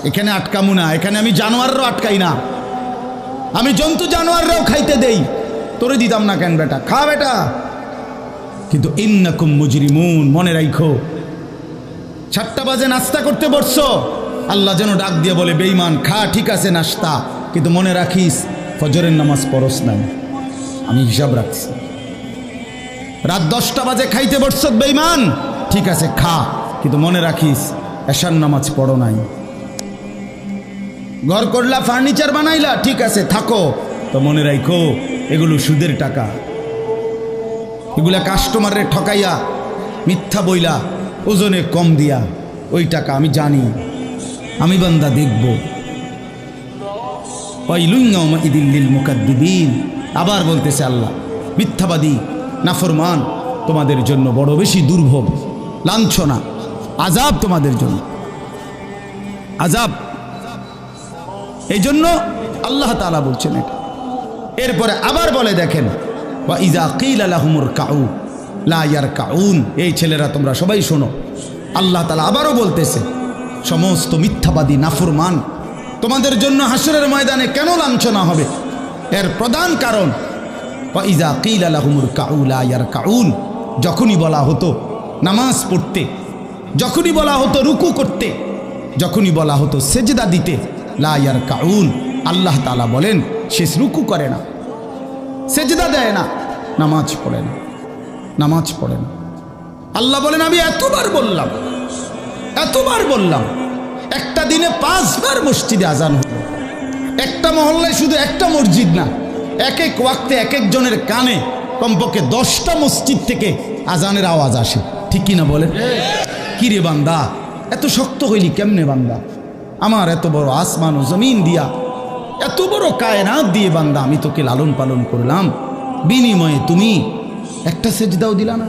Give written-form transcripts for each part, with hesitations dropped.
এখানে আটকামু না, এখানে আমি জানোয়াররাও আটকাই না, আমি জন্তু জানোয়াররাও খাইতে দেই, তোরে দিতাম না কেন বেটা, খা বেটা। কিন্তু ইন্নাকুম মুজরিমুন, মনে রাখো 7টা বাজে নাস্তা করতে বসছো, আল্লাহ যেন ডাক দিয়ে বলে বেঈমান খা, ঠিক আছে নাস্তা, কিন্তু মনে রাখিস ফজরের নামাজ পড়স নাই, আমি হিসাব রাখছি। রাত 10টা বাজে খাইতে বসছ বেঈমান, ঠিক আছে খা, কিন্তু মনে রাখিস এশার নামাজ পড়ো নাই। ঘর করলা, ফার্নিচার বানাইলা, ঠিক আছে থাকো, তো মনে রাখো এগুলো সুদের টাকা, এগুলা কাস্টমারের ঠকাইয়া মিথ্যা বইলা ওজনে কম দিয়া ওই টাকা আমি জানি, আমি বান্দা দেখব। আবার বলতেছে আল্লাহ, মিথ্যাবাদী নাফরমান তোমাদের জন্য বড় বেশি দুর্ভোগ, লাঞ্ছনা, আযাব তোমাদের জন্য, আযাব। এই জন্য আল্লাহ তাআলা বলছেন এটা। এরপরে আবার বলে দেখেন, ওয়া ইযা কিলা লাহুমুর কাউ লা ইয়ারকাউন, এই ছেলেরা তোমরা সবাই শোনো, আল্লাহ তাআলা আবারও বলতেছে সমস্ত মিথ্যাবাদী নাফরমান তোমাদের জন্য হাসরের ময়দানে কেন লাঞ্ছনা হবে, এর প্রধান কারণ ওয়া ইযা কিলা লাহুমুর কাউ লা ইয়ারকাউন, যখনই বলা হতো নামাজ পড়তে, যখনই বলা হতো রুকু করতে, যখনই বলা হতো সেজদা দিতে, লা ইয়ারকাউন, আল্লাহ তাআলা বলেন সে রুকু করে না, সেজদা দেয় না, নামাজ পড়ে না, নামাজ পড়ে না। আল্লাহ বলেন আমি এতবার বললাম, এতবার বললাম, একটা দিনে 5 বার মসজিদে আজান হলো, একটা মহল্লায় শুধু একটা মসজিদ না, এক এক ওয়াক্তে এক একজনের কানে কমপক্ষে 10টা মসজিদ থেকে আজানের আওয়াজ আসে, ঠিক কিনা বলেন? কি রে বান্দা এত শক্ত হইলি কেমনে বান্দা, আমার এত বড় আসমান ও জমিন দিয়া, এত বড় কায়নাত দিয়ে বান্দা আমি তোকে লালন পালন করলাম, বিনিময়ে তুমি একটা সেজদাও দিলা না।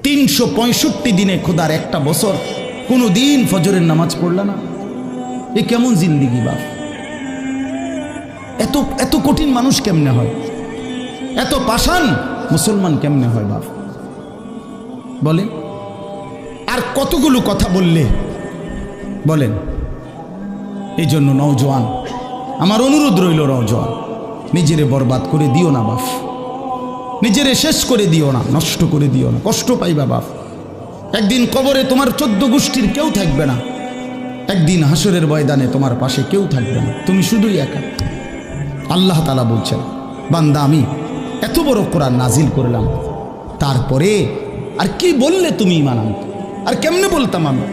365 দিনে খোদার একটা বছর কোনো দিন ফজরের নামাজ পড়লা না, এ কেমন জিন্দিগি বাপ? এত এত কঠিন মানুষ কেমনে হয়, এত পাষাণ মুসলমান কেমনে হয় বাপ বলেন? আর কতগুলো কথা বললে বলেন। এই জন্য নওজোয়ান, আমার অনুরোধ রইল, নওজোয়ান নিজেরে বরবাদ করে দিও না বাপ, নিজেরে শেষ করে দিও না, নষ্ট করে দিও না, কষ্ট পাইবা বাপ। একদিন কবরে তোমার 14 গোষ্ঠীর কেউ থাকবে না, একদিন হাসরের ময়দানে তোমার পাশে কেউ থাকবে না, তুমি শুধুই একা। আল্লাহ তাআলা বলছেন বান্দা আমি এত বড় কোরআন নাজিল করলাম, তারপরে আর কি বললে তুমি ঈমান আনতে, আর কেমনে বলতাম আমি?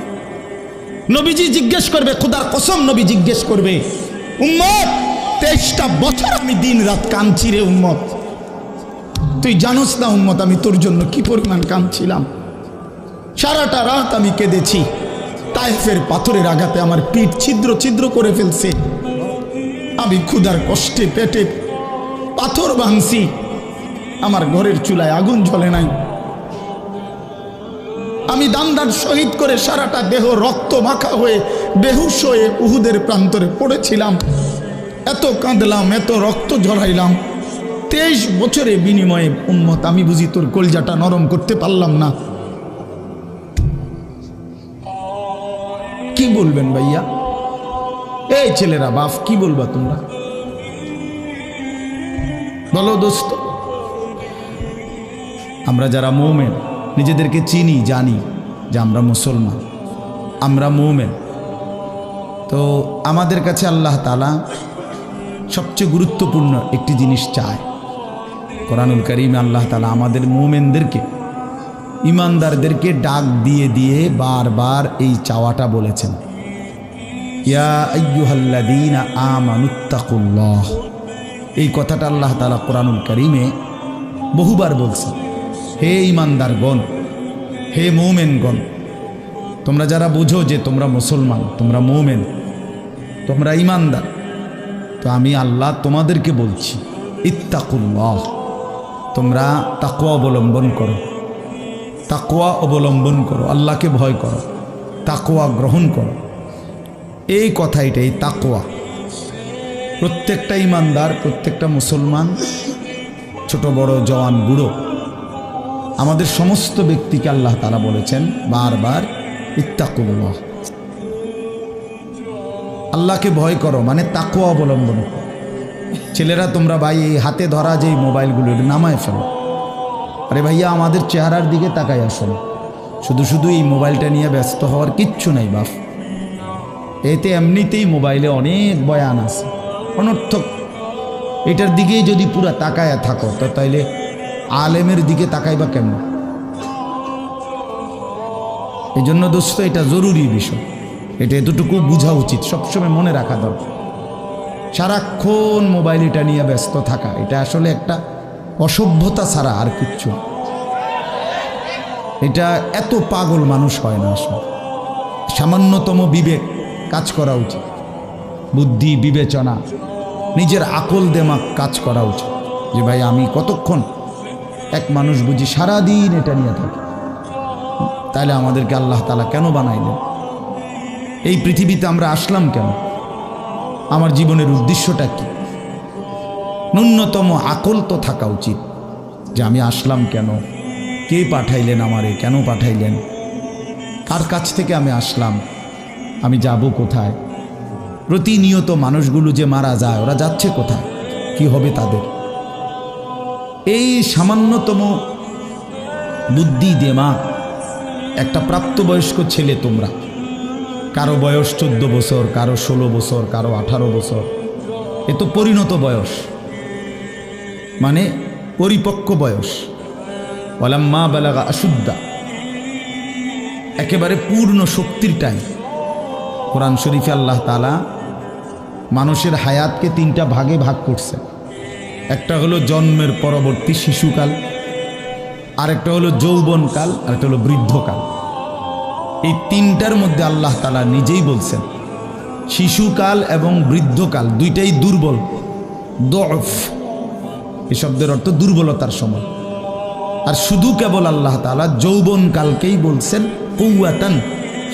নবীজি জিজ্ঞেস করবে, খোদার কসম নবী জিজ্ঞেস করবে, উম্মত 23টা বছর আমি দিন রাত কাঁদছি রে উম্মত, তুই জানোস না উম্মত আমি তোর জন্য কি পরিমাণ কাঁদছিলাম, সারাটা রাত আমি কেঁদেছি, তায়েফের পাথরের আঘাতে আমার পিঠ ছিদ্র ছিদ্র করে ফেলছে, আমি ক্ষুধার কষ্টে পেটে পাথর ভাঙছি, আমার ঘরের চুলায় আগুন জ্বলে নাই, আমি দান্দার শহীদ করে সারাটা দেহ রক্ত মাখা হয়ে বেহুশ হয়ে উহুদের প্রান্তরে পড়েছিলাম, এত কাঁদলাম, এত রক্ত ঝরাইলাম, 23 বছরে বিনিময়ে উম্মত আমি বুঝি তোর কলজাটা নরম করতে পারলাম না। কি বলবেন ভাইয়া? এই ছেলেরা বাপ কি বলবা তোমরা বলো দোস্ত? আমরা যারা মুমিন নিজেদেরকে চিনি, জানি যে আমরা মুসলমান, আমরা মুমিন, তো আমাদের কাছে আল্লাহ তাআলা সবচেয়ে গুরুত্বপূর্ণ একটি জিনিস চায়। কোরআনুল কারীমে আল্লাহ তাআলা আমাদের মুমিনদেরকে, ইমানদারদেরকে ডাক দিয়ে দিয়ে বারবার এই চাওয়াটা বলেছেন, ইয়া আইয়ুহাল্লাযীনা আমানুত্তাকুল্লাহ। এই কথাটা আল্লাহ তাআলা কোরআনুল কারীমে বহুবার বলছেন, হে ইমানদারগণ, হে মুমিনগণ, তোমরা যারা বুঝো যে তোমরা মুসলমান, তোমরা মুমিন, তোমরা ইমানদার, তো আমি আল্লাহ তোমাদেরকে বলছি ইত্তাকুল্লাহ, তোমরা তাকওয়া অবলম্বন করো, তাকওয়া অবলম্বন করো, আল্লাহকে ভয় করো, তাকওয়া গ্রহণ করো। এই কথা এটাই তাকওয়া। প্রত্যেকটা ইমানদার, প্রত্যেকটা মুসলমান, ছোট বড় জওয়ান বুড়ো, আমাদের সমস্ত ব্যক্তিকে আল্লাহ তাআলা বলেছেন বারবার ইত্তাকুল্লাহ। আল্লাহকে ভয় করো মানে তাকওয়া অবলম্বন করো। ছেলেরা তোমরা ভাই এই হাতে ধরা যে মোবাইলগুলো এটা নামায় ফেলো। আরে ভাইয়া আমাদের চেহারার দিকে তাকাই আসুন, শুধু শুধু এই মোবাইলটা নিয়ে ব্যস্ত হওয়ার কিচ্ছু নাই বাপ। এতে এমনিতেই মোবাইলে অনেক বয়ান আছে অনর্থক, এটার দিকেই যদি পুরা তাকায়া থাকো তো তাইলে আলেমের দিকে তাকাইবা কেমন? এই জন্য দোস্ত এটা জরুরি বিষয়, এটা এতটুকু বোঝা উচিত, সবসময় মনে রাখা দরকার। সারাক্ষণ মোবাইল এটা নিয়ে ব্যস্ত থাকা এটা আসলে একটা অসভ্যতা ছাড়া আর কিচ্ছু। এটা এত পাগল মানুষ হয় না আসলে। সামান্যতম বিবেক কাজ করা উচিত, বুদ্ধি বিবেচনা নিজের আকল দেমাগ কাজ করা উচিত যে ভাই আমি কতক্ষণ। এক মানুষ বুঝি সারাদিন এটা নিয়ে থাকে, তাহলে আমাদেরকে আল্লাহ তাআলা কেন বানাইলেন? এই পৃথিবীতে আমরা আসলাম কেন? আমার জীবনের উদ্দেশ্যটা কি? ন্যূনতম আকল তো থাকা উচিত যে আমি আসলাম কেন, কে পাঠাইলেন আমারে, কেন পাঠাইলেন, কার কাছ থেকে আমি আসলাম, আমি যাব কোথায়। প্রতিনিয়ত মানুষগুলো যে মারা যায় ওরা যাচ্ছে কোথায়, কি হবে তাদের? এই সামান্যতম বুদ্ধি দেমাগ একটা প্রাপ্তবয়স্ক ছেলে, তোমরা কারো বয়স 14 বছর, কারো 16 বছর, কারো 18 বছর, এ তো পরিণত বয়স, মানে পরিপক্ক বয়স। ওয়ালাম্মা বালাগা আশুদ্দা, একেবারে পূর্ণ শক্তির টাইম। কোরআন শরীফে আল্লাহ তাআলা মানুষের হায়াতকে 3টা ভাগে ভাগ করছে। একটা হলো জন্মের পরবর্তী শিশুকাল, আরেকটা হলো যৌবনকাল, আরেকটা হলো বৃদ্ধকাল। এই 3টার মধ্যে আল্লাহ তাআলা নিজেই বলছেন শিশুকাল এবং বৃদ্ধকাল দুইটাই দুর্বল, দফ, এই শব্দের অর্থ দুর্বলতার সময়। আর শুধু কেবল আল্লাহ তাআলা যৌবনকালকেই বলছেন কুওয়াতান,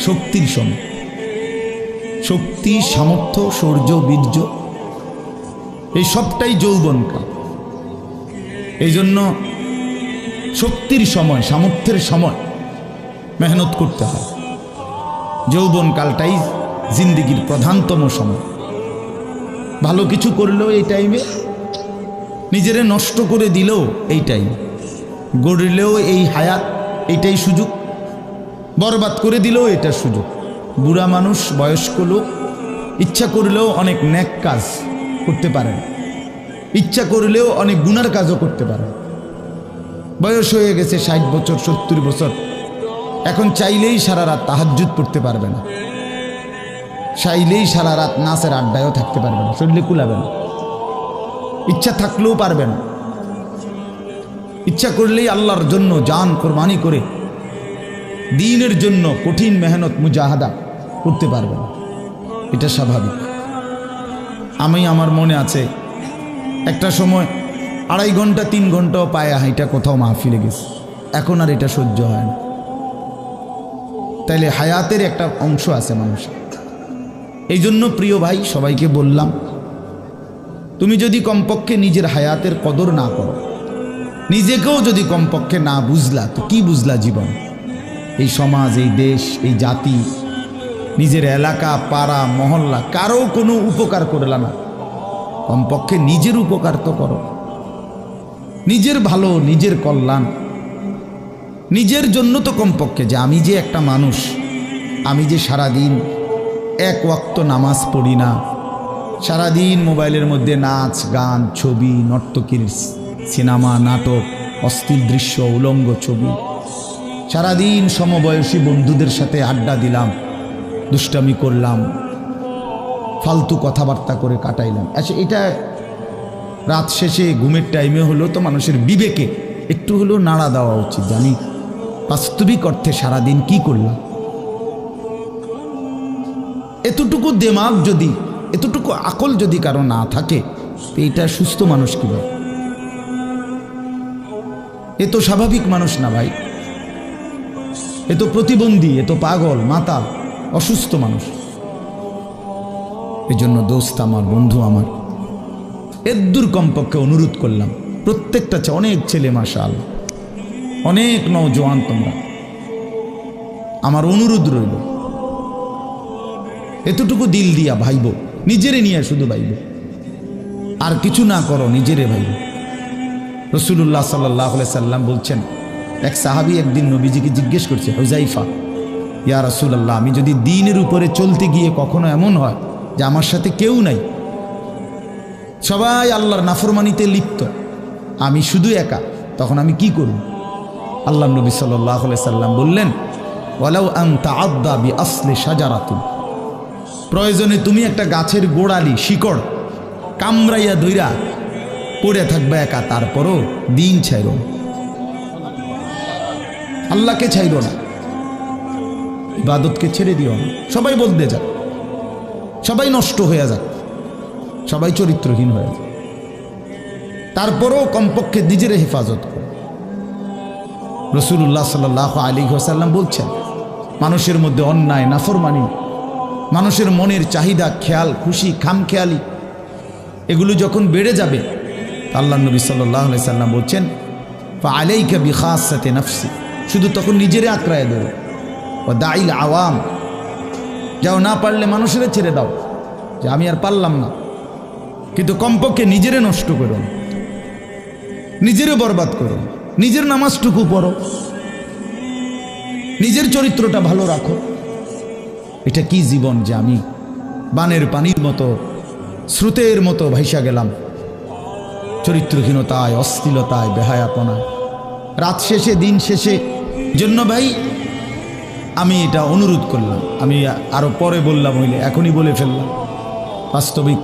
শক্তির সময়। শক্তি, সামর্থ্য, শৌর্য, বীর্য এই সবটাই যৌবনকাল। এই জন্য শক্তির সময়, সামর্থ্যের সময় মেহনত করতে হয়। যৌবনকালটাই জিন্দেগির প্রধানতম সময়। ভালো কিছু করলেও এই টাইমে, নিজেরে নষ্ট করে দিলেও এই টাইম, গড়লেও এই হায়াত, এইটাই সুযোগ, বরবাদ করে দিলেও এটা সুযোগ। বুড়া মানুষ, বয়স্ক লোক ইচ্ছা করলেও অনেক নেক কাজ করতে পারেন, ইচ্ছা করলেও অনেক গুনার কাজও করতে পারেন। বয়স হয়ে গেছে 60 বছর, 70 বছর, এখন চাইলেই সারা রাত তাহাজ্জুদ পড়তে পারবে না, চাইলেই সারা রাত নাচের আড্ডায়ও থাকতে পারবে না, শরীরে কুলাবে না, ইচ্ছা থাকলেও পারবে না। ইচ্ছা করলেই আল্লাহর জন্য জান কোরবানি করে দ্বীনের জন্য কঠিন মেহনত মুজাহাদা করতে পারবে না, এটা স্বাভাবিক। আমি, আমার মনে আছে একটা সময় 2.5 ঘন্টা 3 ঘন্টাও পায়ে হাইটা কোথাও মাহফিলে গেছে, এখন আর এটা সহ্য হয় না। তাইলে হায়াতের একটা অংশ আছে মানুষের। এই জন্য প্রিয় ভাই, সবাইকে বললাম, তুমি যদি কমপক্ষে নিজের হায়াতের কদর না করো, নিজেকেও যদি কমপক্ষে না বুঝলা, তো কি বুঝলা জীবন? এই সমাজ, এই দেশ, এই জাতি, নিজের এলাকা, পাড়া, মহল্লা, কারো কোনো উপকার করলা না। কমপক্ষে নিজের উপকার তো করো, নিজের ভালো, নিজের কল্যাণ, নিজের জন্য তো কমপক্ষে, যে আমি যে একটা মানুষ, আমি যে সারাদিন 1 ওয়াক্ত নামাজ পড়ি না, সারাদিন মোবাইলের মধ্যে নাচ, গান, ছবি, নর্তকীর সিনেমা, নাটক, অশ্লীল দৃশ্য, উলঙ্গ ছবি, সারাদিন সমবয়সী বন্ধুদের সাথে আড্ডা দিলাম, দুষ্টামি করলাম, ফালতু কথাবার্তা করে কাটাইলাম। আচ্ছা, এটা রাত শেষে ঘুমের টাইমে হলো তো মানুষের বিবেকে একটু হলেও নাড়া দেওয়া উচিত যে আমি বাস্তবিক অর্থে সারাদিন কি করলাম। এতটুকু দেমাগ যদি, এতটুকু আকল যদি কারো না থাকে, তো এটা সুস্থ মানুষ কিভাবে? এ তো স্বাভাবিক মানুষ না ভাই, এ তো প্রতিবন্ধী, এ তো পাগল, মাতাল, অসুস্থ মানুষ। এই জন্য দোস্ত আমার, বন্ধু আমার, এদ্দুর কমপক্ষে অনুরোধ করলাম, প্রত্যেকটা অনেক ছেলে মাশাআল্লাহ, অনেক নওজোয়ান, তোমরা আমার অনুরোধ রইল, এতটুকু দিল দিয়া ভাইব, নিজেরে নিয়ে শুধু ভাইব, আর কিছু না করো, নিজেরে ভাইব। রাসূলুল্লাহ সাল্লাল্লাহু আলাইহি সাল্লাম বলছেন, এক সাহাবী একদিন নবীজিকে জিজ্ঞেস করছে, হুযাইফা, ইয়া রাসূলুল্লাহ, আমি যদি দ্বীনের উপরে চলতে গিয়ে কখনো এমন হয় যে আমার সাথে কেউ নাই, সবাই আল্লাহর নাফরমানিতে লিপ্ত, আমি শুধু একা, তখন আমি কি করব? আল্লাহ নবী সাল্লাল্লাহু আলাইহি সাল্লাম বললেন, ওয়ালাউ আন তাআদ্দা বিআসলি শাজারাতিন, প্রয়োজনে তুমি একটা গাছের গোড়ালি শিকড় কামড়াইয়া ধইরা পড়ে থাকবে একা, তারপরও দিন ছাইরো না, আল্লাহকে ছাইরো না, ইবাদতকে ছেড়ে দিও না। সবাই বদলে যাক, সবাই নষ্ট হয়ে যাক, সবাই চরিত্রহীন হয়ে যাক, তারপরও কমপক্ষে নিজের হেফাজত করো। রাসূলুল্লাহ সাল্লাল্লাহু আলাইহি ওয়াসাল্লাম বলছেন, মানুষের মধ্যে অন্যায়, নাফরমানি, মানুষের মনের চাহিদা, খেয়াল খুশি, খামখেয়ালি, এগুলো যখন বেড়ে যাবে, আল্লাহ নবী সাল্লাল্লাহু আলাইহি সাল্লাম বলছেন, ফাআলাইকা বিখাসাতি নাফসি, শুধু তখন নিজেরে আঁকড়ায় ধরো, ও দাইল আওয়াম, যাও, না পারলে মানুষের ছেড়ে দাও যে আমি আর পারলাম না, কিন্তু কমপক্ষে নিজেরে নষ্ট করো, নিজেরে বরবাদ করো, নিজের নামাজটুকু পড়ো, নিজের চরিত্রটা ভালো রাখো। এটা কি জীবন যে আমি বানের পানির মতো, স্রোতের মতো ভাইসা গেলাম, চরিত্রহীনতায়, অশ্লীলতায়, বেহায়াপনায়, রাত শেষে, দিন শেষে। জন্য ভাই আমি এটা অনুরোধ করলাম, আমি আরো পরে বললাম হইলে এখনই বলে ফেললাম, বাস্তবিক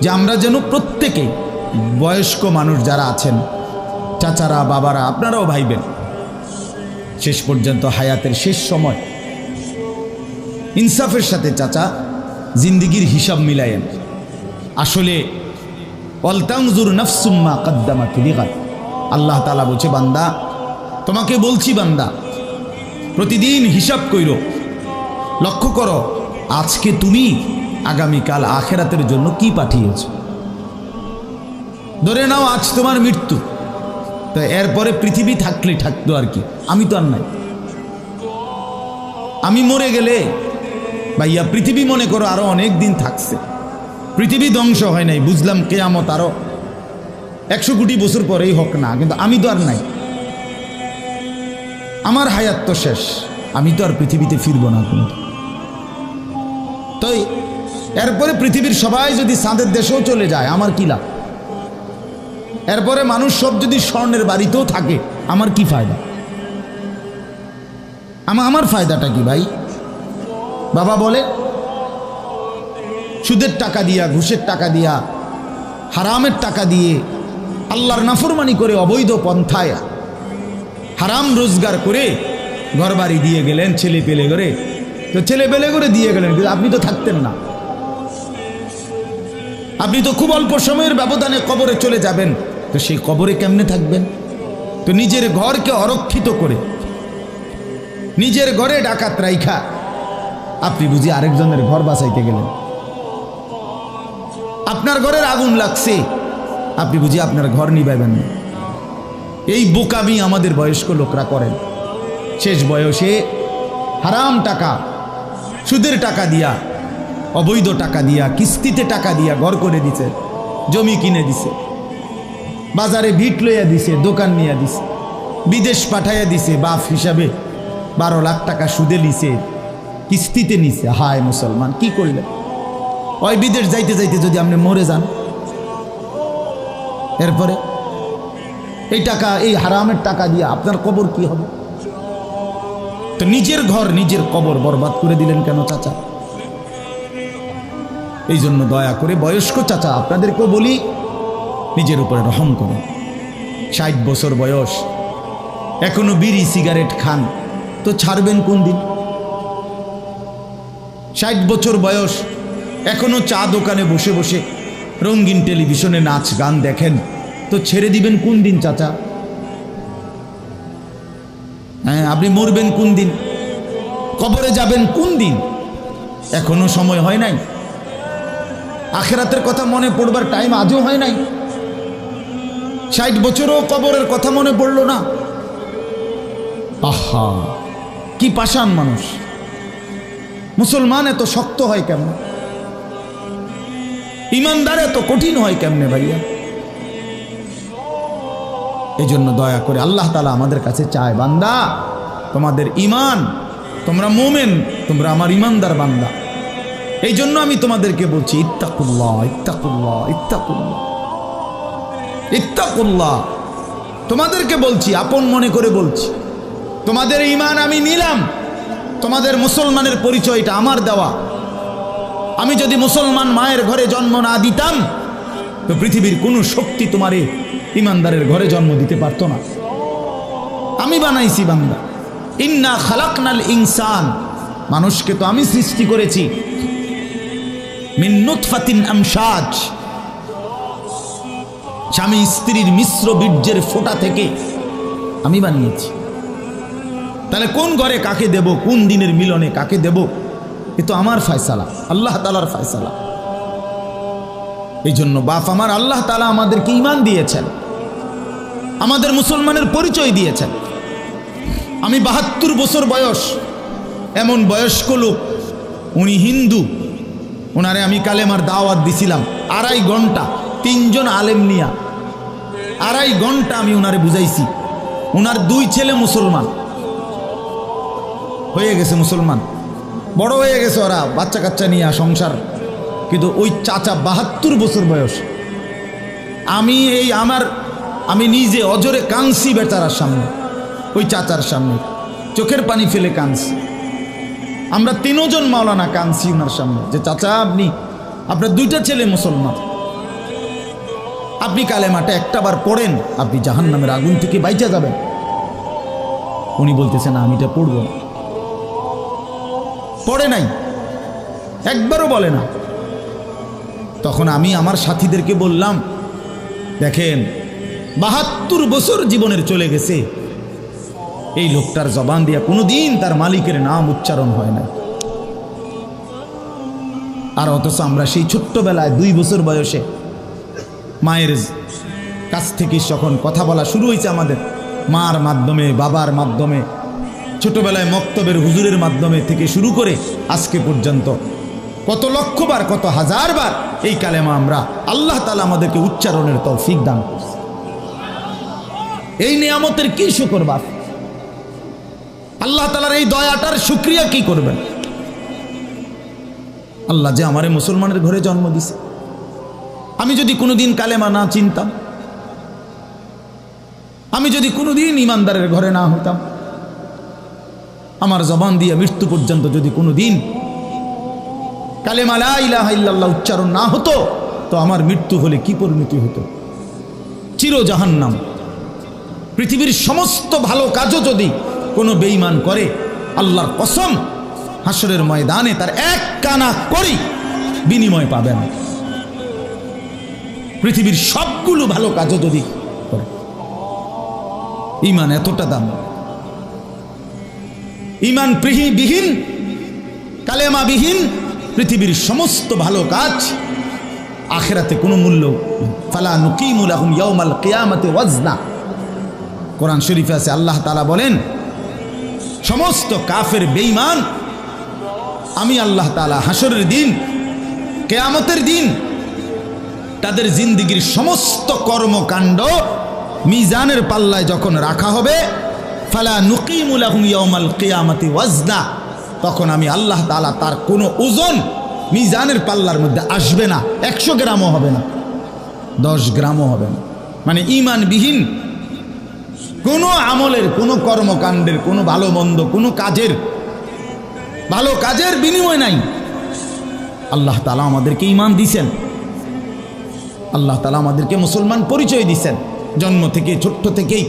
যে আমরা যেন প্রত্যেকে, বয়স্ক মানুষ যারা আছেন, চাচারা, বাবারা, আপনারাও ভাইবেন, শেষ পর্যন্ত হায়াতের শেষ সময় ইনসাফের সাথে চাচা জিন্দিগির হিসাব মিলায়েন। আসলে ওয়ালতানজুর নাফসুম মা কদ্দামাত লিগাদ, আল্লাহ তাআলা বলছে, বান্দা তোমাকে বলছি, বান্দা প্রতিদিন হিসাব কইরো, লক্ষ্য করো আজকে তুমি আগামীকাল আখেরাতের জন্য কি পাঠিয়েছ। ধরে নাও আজ তোমার মৃত্যু, তো এরপরে পৃথিবী থাকলে থাকতো আর কি, আমি তো আর নাই। আমি মরে গেলে ভাইয়া পৃথিবী মনে করো আরো অনেক দিন থাকছে, পৃথিবী ধ্বংস হয় নাই, বুঝলাম কিয়ামত আরো 100 কোটি বছর পরেই হোক না, কিন্তু আমি তো আর নাই, আমার হায়াত তো শেষ, আমি তো আর পৃথিবীতে ফিরবো না কোনো। তো এরপরে পৃথিবীর সবাই যদি চাঁদের দেশেও চলে যায়, আমার কি লাভ? এরপরে মানুষ সব যদি স্বর্ণের বাড়িতেও থাকে, আমার কি ফায়দা? আমার ফায়দাটা কি ভাই? বাবা বলে, সুদের টাকা দিয়া, ঘুষের টাকা দিয়া, হারামের টাকা দিয়ে, আল্লাহর নাফরমানি করে, অবৈধ পন্থায় হারাম রোজগার করে ঘর বাড়ি দিয়ে গেলেন, ছেলে পেলে করে, তো ছেলে পেলে করে দিয়ে গেলেন, কিন্তু আপনি তো থাকতেন না, আপনি তো খুব অল্প সময়ের ব্যবধানে কবরে চলে যাবেন, তো সেই কবরে কেমনে থাকবেন? তো নিজের ঘরকে অরক্ষিত করে, নিজের ঘরে ডাকাত রাইখা আপনি বুঝি আরেকজনের ঘর বাঁচাইতে গেলেন। আপনার ঘরের আগুন লাগছে, আপনি বুঝি আপনার ঘর নিভাইবেন না। এই বোকামি আমাদের বয়স্ক লোকরা করেন। শেষ বয়সে হারাম টাকা, সুদের টাকা দিয়া, অবৈধ টাকা দিয়া, কিস্তিতে টাকা দিয়া ঘর করে দিছে, জমি কিনে দিছে, বাজারে ভিট লইয়া দিছে, দোকান নিয়ে দিছে, বিদেশ পাঠাইয়া দিছে, বাপ হিসাবে 12 লাখ টাকা সুদে নিছে, কিস্তিতে নিছে। হায় মুসলমান, কি করলেন? ওই বিদেশ যাইতে যাইতে যদি আপনি মরে যান, এরপরে এই টাকা, এই হারামের টাকা দিয়ে আপনার কবর কি হবে? তো নিজের ঘর, নিজের কবর বরবাদ করে দিলেন কেন চাচা? এই জন্য দয়া করে বয়স্ক চাচা আপনাদেরকেও বলি, নিজের উপরে রহম করুন। 60 বছর বয়স, এখনো বিড়ি সিগারেট খান, তো ছাড়বেন কোন দিন? 60 বছর বয়স, এখনো চা দোকানে বসে বসে রঙিন টেলিভিশনে নাচ গান দেখেন, তো ছেড়ে দিবেন কোন দিন চাচা? হ্যাঁ, আপনি মরবেন কোন দিন? কবরে যাবেন কোন দিন? এখনো সময় হয় নাই, আখেরাতের কথা মনে পড়বার টাইম আজও হয় নাই। 60 বছরও কবরের কথা মনে পড়লো না। আহা, কি পাষাণ মানুষ! মুসলমান এত শক্ত হয় কেমনে? ইমানদার এত কঠিন হয় কেমনে ভাইয়া? এই জন্য দয়া করে আল্লাহ তাআলা আমাদের কাছে চায়, বান্দা তোমাদের ইমান, তোমরা মোমেন, তোমরা আমার ইমানদার বান্দা। এই জন্য আমি তোমাদেরকে বলছি ইত্তাকুল্লাহ, ইত্তাকুল্লাহ, ইত্তাকুল্লাহ, ইত্তাকুল্লাহ। তোমাদেরকে বলছি, আপন মনে করে বলছি, তোমাদের ইমান আমি নিলাম, তোমাদের মুসলমানের পরিচয়টা আমার দেওয়া। আমি যদি মুসলমান মায়ের ঘরে জন্ম না দিতাম তো পৃথিবীর কোনো শক্তি তোমারে ইমানদারের ঘরে জন্ম দিতে পারতো না। আমি বানাইছি বান্দা। ইন্না খালাকনাল ইনসান, মানুষকে তো আমি সৃষ্টি করেছি মিন নুতফাতিন আমশাজ, স্বামী স্ত্রীর মিশ্র বীর্যের ফোঁটা থেকে আমি বানিয়েছি। তাহলে কোন ঘরে কাকে দেব, কোন দিনের মিলনে কাকে দেব, এ তো আমার ফয়সালা, আল্লাহ তাআলার ফয়সালা। এই জন্য বাপ আমার, আল্লাহ তাআলা আমাদেরকে ঈমান দিয়েছেন, আমাদের মুসলমানের পরিচয় দিয়েছেন। আমি ৭২ বছর বয়স, এমন বয়স্ক লোক, উনি হিন্দু, ওনারে আমি কালেমার দাওয়াত দিছিলাম ২.৫ ঘন্টা, ৩ জন আলেম নিয়া ২.৫ ঘন্টা আমি ওনারে বুঝাইছি। ওনার 2 ছেলে মুসলমান হয়ে গেছে, মুসলমান বড় হয়ে গেছে, ওরা বাচ্চা কাচ্চা নিয়ে সংসার। কিন্তু ওই চাচা ৭২ বছর বয়স, আমি নিজে অজরে কাঁদছি বেচারার সামনে, ওই চাচার সামনে চোখের পানি ফেলে কাঁদছি। আমরা 3 জন মাওলানা কাঁদছি ওনার সামনে, যে চাচা আপনার 2টা ছেলে মুসলমান, আপনি কালেমাটা একটাবার পড়েন, আপনি জাহান্নামের আগুন থেকে বাইচা যাবেন। উনি বলতেছেন আমি এটা পড়ব না, পড়ে নাই, একবারও বলে না। তখন আমি আমার সাথীদেরকে বললাম, দেখেন ৭২ বছর জীবনের চলে গেছে, এই লোকটার জবান দিয়া কোনোদিন তার মালিকের নাম উচ্চারণ হয় না। আর অথচ আমরা সেই ছোট্টবেলায় 2 বছর বয়সে মায়ের কাছ থেকে যখন কথা বলা শুরু হয়েছে, আমাদের মার মাধ্যমে, বাবার মাধ্যমে, ছোটবেলায় মক্তবের হুজুরের মাধ্যমে থেকে শুরু করে আজকে পর্যন্ত কত লক্ষবার, কত হাজারবার এই কালেমা আমরা, আল্লাহ তাআলা আমাদেরকে উচ্চারণের তৌফিক দান করছে। এই নিয়ামতের কি শুকর বাপ? আল্লাহ তাআলার এই দয়াটার শুকরিয়া কি করবেন? আল্লাহ যে আমারে মুসলমানের ঘরে জন্ম দিছে। আমি যদি কোনোদিন কালেমা না চিনতাম, আমি যদি কোনোদিন ইমানদারের ঘরে না হইতাম, আমার জবান দিয়ে মৃত্যু পর্যন্ত যদি কোনোদিন কালেমা লা ইলাহা ইল্লাল্লাহ উচ্চারণ না হতো, তো আমার মৃত্যু হলে কি পরিণতি হতো? চির জাহান্নাম। পৃথিবীর সমস্ত ভালো কাজও যদি কোনো বেঈমান করে, আল্লাহর কসম হাসরের ময়দানে তার 1 কানা করি বিনিময় পাবে না। পৃথিবীর সবগুলো ভালো কাজও যদি করে। ঈমান এতটা দাম। ঈমান বিহীন, কালেমা বিহীন পৃথিবীর সমস্ত ভালো কাজ আখিরাতে কোনো মূল্য। ফালা নুকিমু লাহুম ইয়াউমাল কিয়ামাতি ওয়াজনা। কোরআন শরীফে আছে, আল্লাহ তাআলা বলেন, সমস্ত কাফের বেঈমান আমি আল্লাহ তাআলা হাসরের দিন, কিয়ামতের দিন তাদের জিন্দেগীর সমস্ত কর্মকাণ্ড মিজানের পাল্লায় যখন রাখা হবে, ফালা নুকিমু লাহুম ইয়াউমাল কিয়ামাতি ওয়াজনা, তখন আমি আল্লাহ তাআলা তার কোনো ওজন মিজানের পাল্লার মধ্যে আসবে না। 100 গ্রামও হবে না, 10 গ্রামও হবে না। মানে ঈমানবিহীন কোনো আমলের, কোনো কর্মকাণ্ডের, কোনো ভালো মন্দ, কোনো কাজের, ভালো কাজের বিনিময় নাই। আল্লাহ তাআলা আমাদেরকে ঈমান দিয়েছেন, আল্লাহ তাআলা আমাদেরকে মুসলমান পরিচয় দিয়েছেন। জন্ম থেকে, ছোট্ট থেকেই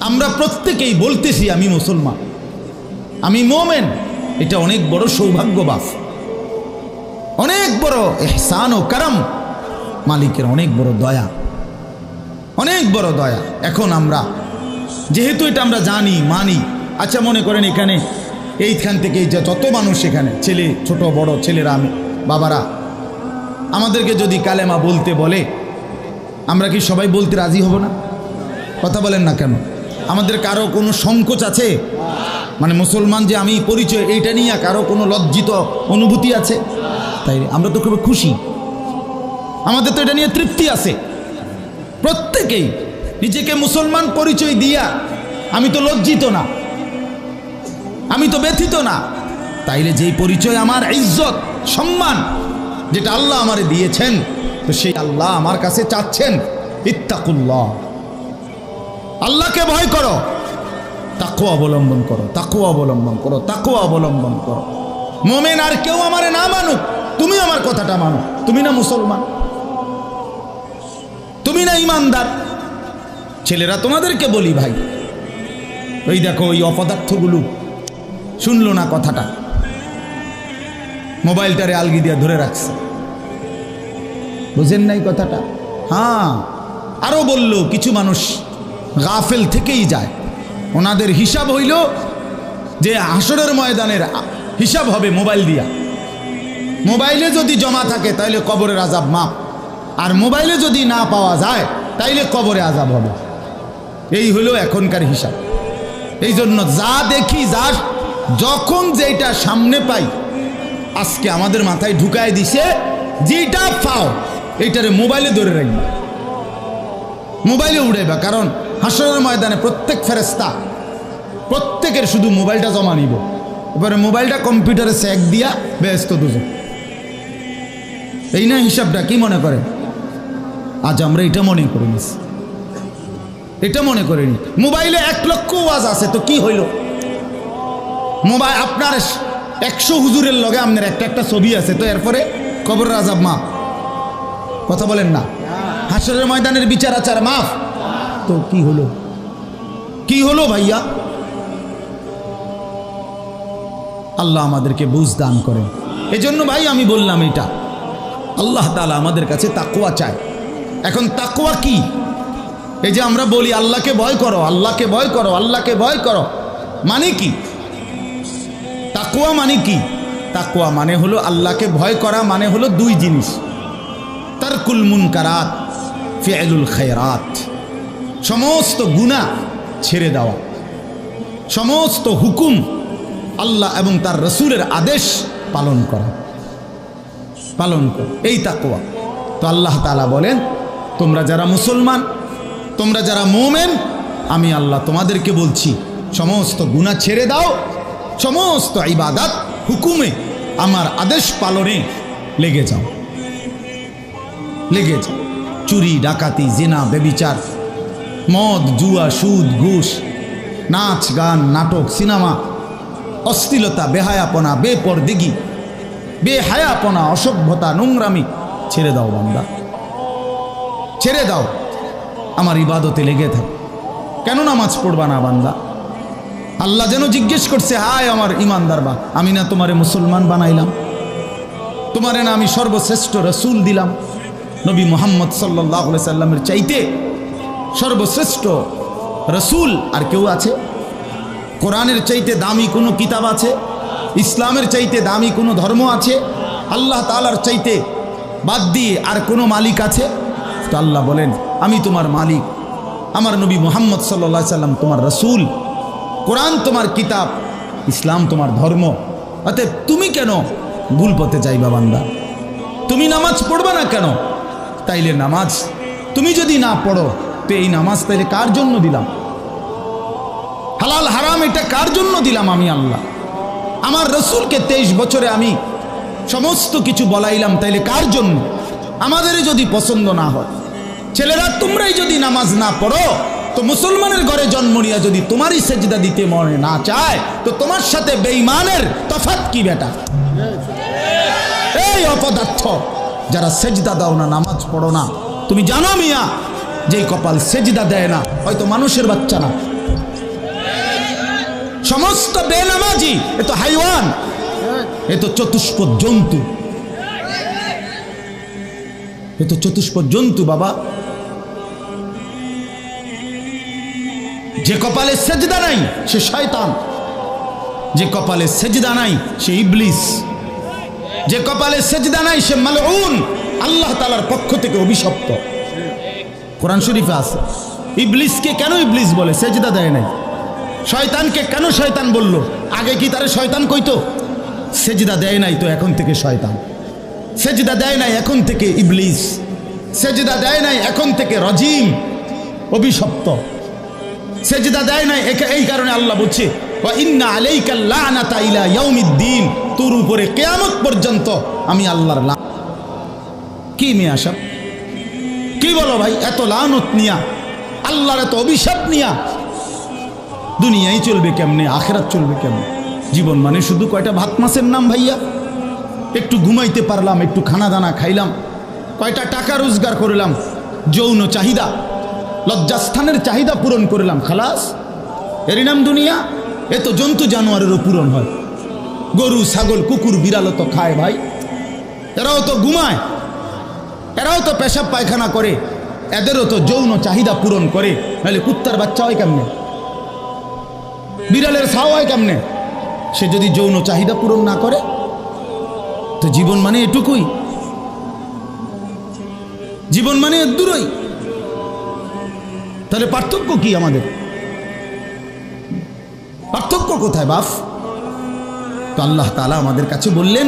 আমরা প্রত্যেকেই বলতেছি আমি মুসলমান, আমি মোমেন। এটা অনেক বড় সৌভাগ্য বাপ, অনেক বড় ইহসান ও কারাম, মালিকের অনেক বড় দয়া, অনেক বড় দয়া। এখন আমরা যেহেতু এটা আমরা জানি, মানি, আচ্ছা মনে করেন এখানে এইখান থেকে যত মানুষ এখানে, ছেলে, ছোট বড় ছেলেরা, বাবারা, আমাদেরকে যদি কালেমা বলতে বলে, আমরা কি সবাই বলতে রাজি হব না? কথা বলেন না কেন? আমাদের কারো কোনো সংকোচ আছে? মানে মুসলমান যে আমি পরিচয়, এইটা নিয়ে কারো কোনো লজ্জিত অনুভূতি আছে? তাই আমরা তো খুব খুশি, আমাদের তো এটা নিয়ে তৃপ্তি আছে। প্রত্যেকেই নিজেকে মুসলমান পরিচয় দিয়া আমি তো লজ্জিত না, আমি তো ব্যথিত না। তাইলে যেই পরিচয় আমার ইজ্জত সম্মান যেটা আল্লাহ আমারে দিয়েছেন, তো সেই আল্লাহ আমার কাছে চাচ্ছেন ইত্তাকুল্লাহ, আল্লাহকে ভয় করো, তাকওয়া অবলম্বন করো, তাকওয়া অবলম্বন করো, তাকওয়া অবলম্বন করো। মুমিন আর কেউ আমারে না মানুক, তুমি আমার কথাটা মানো। তুমি না মুসলমান, তুমি না ইমানদার। ছেলেরা তোমাদেরকে বলি ভাই, ওই দেখো ওই অপদার্থগুলো শুনলো না কথাটা, মোবাইলটারে আলগি দিয়ে ধরে রাখছে, বুঝেন নাই কথাটা? হ্যাঁ, আরো বলল কিছু মানুষ গাফেল থেকেই যায়, ওনাদের হিসাব হইল যে হাসরের ময়দানের হিসাব হবে মোবাইল দিয়া। মোবাইলে যদি জমা থাকে তাইলে কবরের আযাব মাপ, আর মোবাইলে যদি না পাওয়া যায় তাইলে কবরে আযাব হবে। এই হলো এখনকার হিসাব। এই জন্য যা দেখি, যা যখন যেটা সামনে পাই, আজকে আমাদের মাথায় ঢুকায় দিছে, যেটা পাও এইটারে মোবাইলে ধরে রাখবা, মোবাইলে উড়াইবা। কারণ হাসরের ময়দানে প্রত্যেক ফেরেশতা প্রত্যেকের শুধু মোবাইলটা জমা নিব, এবারে মোবাইলটা কম্পিউটারে চেক দিয়া ব্যস্ত দুজন। এই না হিসাবটা? কি মনে করেন? আজ আমরা এটা মনে করে নিস, এটা মনে করে নি। মোবাইলে 1 লক্ষ ওয়াজ আছে, তো কি হইল? মোবাইল আপনার 100 হুজুরের লগে আপনার একটা ছবি আছে, তো এরপরে কবরের আযাব মাফ। কথা বলেন না? হাসরের ময়দানের বিচার আচার মাফ, তো কি হলো? কি হলো ভাইয়া? আল্লাহ আমাদেরকে বুঝ দান করেন। এজন্য ভাই আমি বললাম, এটা আল্লাহ তাআলা আমাদের কাছে তাকওয়া চায়। এখন তাকওয়া কি? এই যে আমরা বলি আল্লাহকে ভয় করো, আল্লাহকে ভয় করো, আল্লাহকে ভয় করো, মানে কি? তাকওয়া মানে কি? তাকওয়া মানে হলো আল্লাহকে ভয় করা, মানে হলো 2 জিনিস, তারকুল মুনকারাত, ফি'লুল খায়রাত। সমস্ত গুনাহ ছেড়ে দেওয়া, সমস্ত হুকুম আল্লাহ এবং তার রাসূলের আদেশ পালন করা, পালন করা, এই তাকওয়া। তো আল্লাহ তাআলা বলেন, তোমরা যারা মুসলমান, তোমরা যারা মুমিন, আমি আল্লাহ তোমাদেরকে বলছি সমস্ত গুনাহ ছেড়ে দাও, সমস্ত ইবাদত হুকুমে আমার আদেশ পালনে লেগে যাও, লেগে যাও। চুরি, ডাকাতি, জিনা, ব্যভিচার, মদ, জুয়া, সুদ, ঘুষ, নাচ, গান, নাটক, সিনেমা, অশ্লীলতা, বেহায়াপনা, বেপরদেগি, বেহায়াপনা, অসভ্যতা, নোংরামি ছেড়ে দাও বান্দা, ছেড়ে দাও, আমার ইবাদতে লেগে থাক। কেন নামাজ পড়বা না বান্দা? আল্লাহ যেন জিজ্ঞেস করছে, হায় আমার ইমানদার বা, আমি না তোমারে মুসলমান বানাইলাম? তোমারে না আমি সর্বশ্রেষ্ঠ রাসূল দিলাম? নবী মুহাম্মদ সাল্লাল্লাহু আলাইহি সাল্লামের চাইতে সর্বশ্রেষ্ঠ রাসূল আর কেউ আছে? কোরআনের চাইতে দামি কোনো কিতাব আছে? ইসলামের চাইতে দামি কোনো ধর্ম আছে? আল্লাহ তাআলার চাইতে বাদ দিয়ে আর কোনো মালিক আছে? তো আল্লাহ বলেন, আমি তোমার মালিক, আমার নবী মুহাম্মদ সাল্লাল্লাহু আলাইহি সাল্লাম তোমার রাসূল, কোরআন তোমার কিতাব, ইসলাম তোমার ধর্ম। অতএব তুমি কেন ভুল পথে যাইবা বান্দা? তুমি নামাজ পড়বা না কেন? তাইলে নামাজ তুমি যদি না পড়ো, তো এই নামাজ তাইলে কার জন্য দিলাম? হালাল হারাম এটা কার জন্য দিলাম? আমি আল্লাহ। আমার রাসূলকে 23 বছরে আমি সমস্ত কিছু বলাইলাম, তাইলে কার জন্য? আমাদেরই যদি পছন্দ না হয়, ছেলেরা তোমরাই যদি নামাজ না পড়ো, তো মুসলমানের ঘরে জন্ম নিয়ে যদি তোমারই সেজদা দিতে মনে না চায়, তো তোমার সাথে বেঈমানের তফাৎ কি বেটা? এই অপদার্থ যারা সেজদা দাও না, নামাজ পড়ো না, তুমি জানো মিয়া, যেই কপাল সেজদা দেয় না, হয়তো মানুষের বাচ্চা না, সমস্ত বেনামাজি এ তো হাইওয়ান, এ তো চতুষ্পদ জন্তু, এ তো চতুষ্পদ জন্তু বাবা। যে কপালে সেজদা নাই সে শয়তান, যে কপালে সেজদা নাই সে ইবলিস, যে কপালে সেজদা নাই সে মালউন, আল্লাহ তাআলার পক্ষ থেকে অভিশপ্ত। কোরআন শরীফে আছে। ইবলিসকে কেন ইবলিস বলে? সেজদা দেয় নাই, শয়তানকে কেন শয়তান বলল? আগে কি তারে শয়তান কইতো? সেজদা দেয় নাই তো এখন থেকে শয়তান, সেজদা দেয় নাই এখন থেকে ইবলিস, সেজদা দেয় নাই এখন থেকে রজিম, অভিশপ্ত, সেজদা দেয় নাই। এই কারণে আল্লাহ বলছে ওয়া ইন্না আলাইকাল লানাতা ইলা ইয়াউমিদ্দিন, তোর উপরে কিয়ামত পর্যন্ত আমি আল্লাহর কি মিয়া সব কি বলো ভাই? এত লানত নিয়া, আল্লাহর এত অভিশাপ নিয়া দুনিয়ায় চলবে কেমনে, আখিরাত চলবে কেমনে? জীবন মানে শুধু কয়টা ভাত মাছের নাম ভাইয়া? একটু ঘুমাইতে পারলাম, একটু খানা দানা খাইলাম, কয়টা টাকা রোজগার করলাম, যৌন চাহিদা, লজ্জাস্থানের চাহিদা পূরণ করলাম, খালাস, এরই নাম দুনিয়া? এ তো জন্তু জানোয়ারেরও পূরণ হয়। গরু ছাগল কুকুর বিড়ালও তো খায় ভাই, এরাও তো ঘুমায়, এরাও তো পেশাব পায়খানা করে, এদেরও তো যৌন চাহিদা পূরণ করে। নাহলে কুত্তার বাচ্চা হয় কেমনে, বিড়ালের ছাও হয় কেমনে? সে যদি যৌন চাহিদা পূরণ না করে, তো জীবন মানে এটুকুই, জীবন মানে দূরই। তাহলে পার্থক্য কি আমাদের? পার্থক্য কোথায় বাপ? তো আল্লাহ তাআলা আমাদের কাছে বললেন